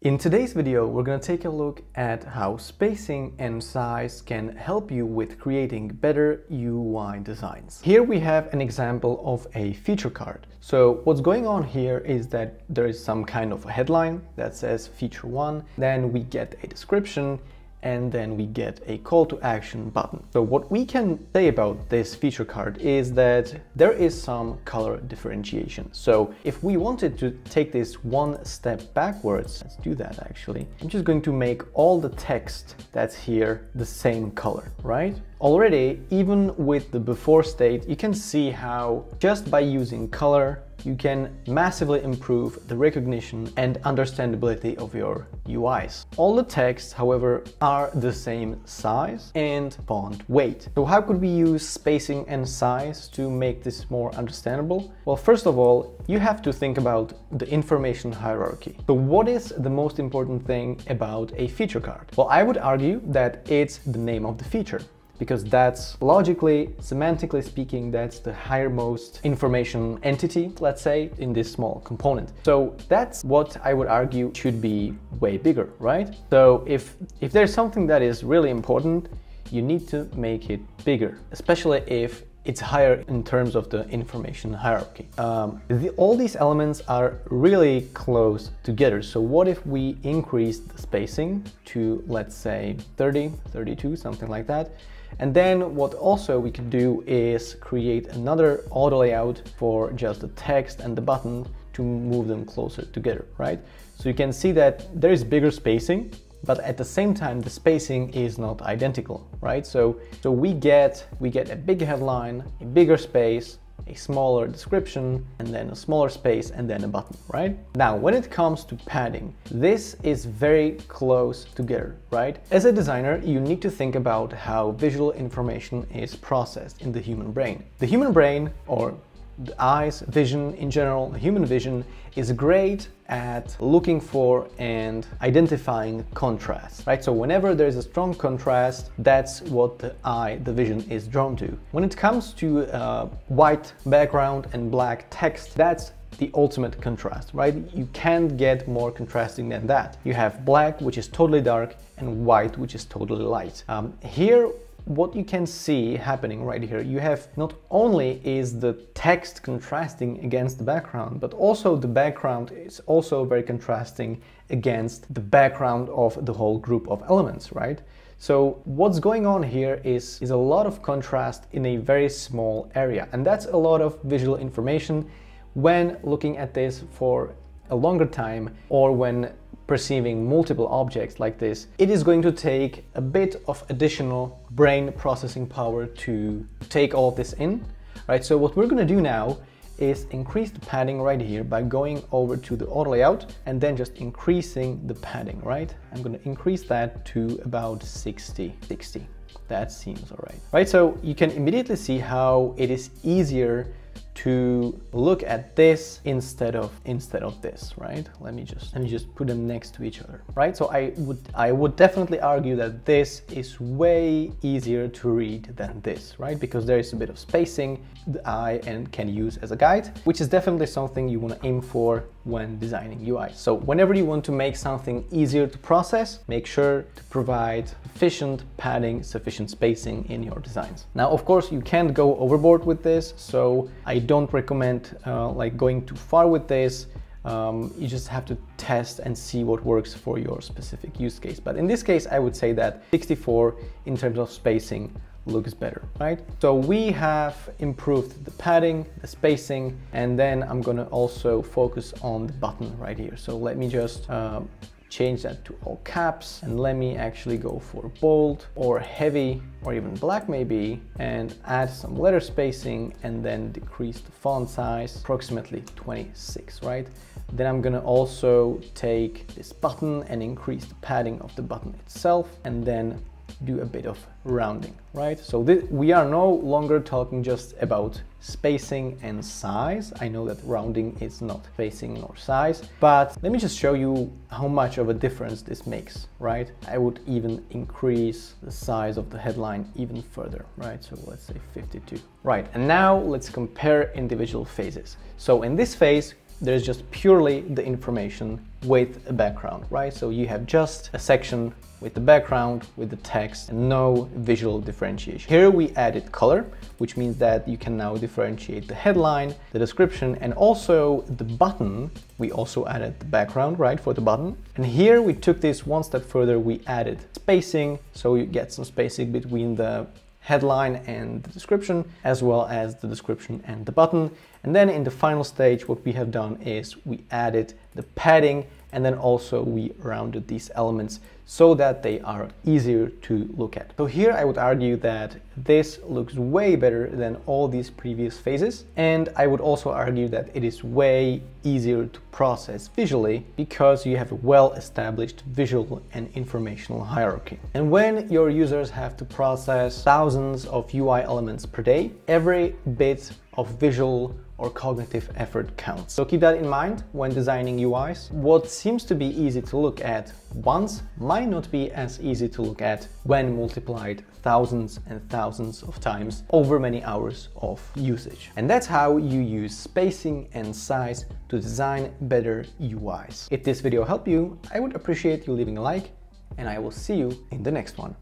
In today's video, we're going to take a look at how spacing and size can help you with creating better UI designs. Here we have an example of a feature card. So what's going on here is that there is some kind of a headline that says feature 1, then we get a description, and then we get a call to action button. So what we can say about this feature card is that there is some color differentiation. So if we wanted to take this one step backwards, let's do that actually. I'm just going to make all the text that's here the same color, right? Already, even with the before state, you can see how just by using color, you can massively improve the recognition and understandability of your UIs. All the texts, however, are the same size and font weight. So how could we use spacing and size to make this more understandable? Well, first of all, you have to think about the information hierarchy. So what is the most important thing about a feature card? Well, I would argue that it's the name of the feature, because that's logically, semantically speaking, that's the highermost information entity, let's say, in this small component. So that's what I would argue should be way bigger, right? So if there's something that is really important, you need to make it bigger, especially if it's higher in terms of the information hierarchy. All these elements are really close together. So what if we increase the spacing to, let's say, 30, 32, something like that? And then what also we could do is create another auto layout for just the text and the button to move them closer together, right? So you can see that there is bigger spacing, but at the same time the spacing is not identical, right? So we get a big headline, a bigger space, a smaller description, and then a smaller space, and then a button, right? Now, when it comes to padding, this is very close together, right? As a designer, you need to think about how visual information is processed in the human brain. The human brain, or the eyes, vision in general, human vision is great at looking for and identifying contrast, right? So whenever there's a strong contrast, that's what the vision is drawn to. When it comes to white background and black text, that's the ultimate contrast, right? You can't get more contrasting than that. You have black, which is totally dark, and white, which is totally light. Here, what you can see happening right here, you have not only is the text contrasting against the background, but also the background is also very contrasting against the background of the whole group of elements, right? So what's going on here is a lot of contrast in a very small area, and that's a lot of visual information when looking at this for a longer time, or when perceiving multiple objects like this. It is going to take a bit of additional brain processing power to take all of this in, right? So what we're going to do now is increase the padding right here by going over to the auto layout and then just increasing the padding, right? I'm going to increase that to about 60. That seems all right, right? So you can immediately see how it is easier to look at this instead of this, right? Let me just put them next to each other, right? So I would definitely argue that this is way easier to read than this, right? Because there is a bit of spacing the eye and can use as a guide, which is definitely something you want to aim for when designing UI. So whenever you want to make something easier to process, make sure to provide sufficient padding, sufficient spacing in your designs. Now, of course, you can't go overboard with this, so I don't recommend like going too far with this. You just have to test and see what works for your specific use case. But in this case, I would say that 64 in terms of spacing looks better, right? So we have improved the padding, the spacing, and then I'm gonna also focus on the button right here. So let me just change that to all caps, and let me actually go for bold or heavy or even black maybe, and add some letter spacing, and then decrease the font size approximately 26, right? Then I'm gonna also take this button and increase the padding of the button itself, and then do a bit of rounding, right? So we are no longer talking just about spacing and size. I know that rounding is not spacing nor size, but let me just show you how much of a difference this makes, right? I would even increase the size of the headline even further, right? So let's say 52. Right, and now let's compare individual phases. So in this phase, there's just purely the information with a background, right? So you have just a section with the background, with the text, and no visual differentiation. Here we added color, which means that you can now differentiate the headline, the description, and also the button. We also added the background, right, for the button. And here we took this one step further. We added spacing, so you get some spacing between the headline and the description, as well as the description and the button. And then in the final stage, what we have done is we added the padding, and then also we rounded these elements so that they are easier to look at. So here I would argue that this looks way better than all these previous phases. And I would also argue that it is way easier to process visually because you have a well-established visual and informational hierarchy. And when your users have to process thousands of UI elements per day, every bit of visual or cognitive effort counts. So keep that in mind when designing UIs. What seems to be easy to look at once might not be as easy to look at when multiplied thousands and thousands of times over many hours of usage. And that's how you use spacing and size to design better UIs. If this video helped you, I would appreciate you leaving a like, and I will see you in the next one.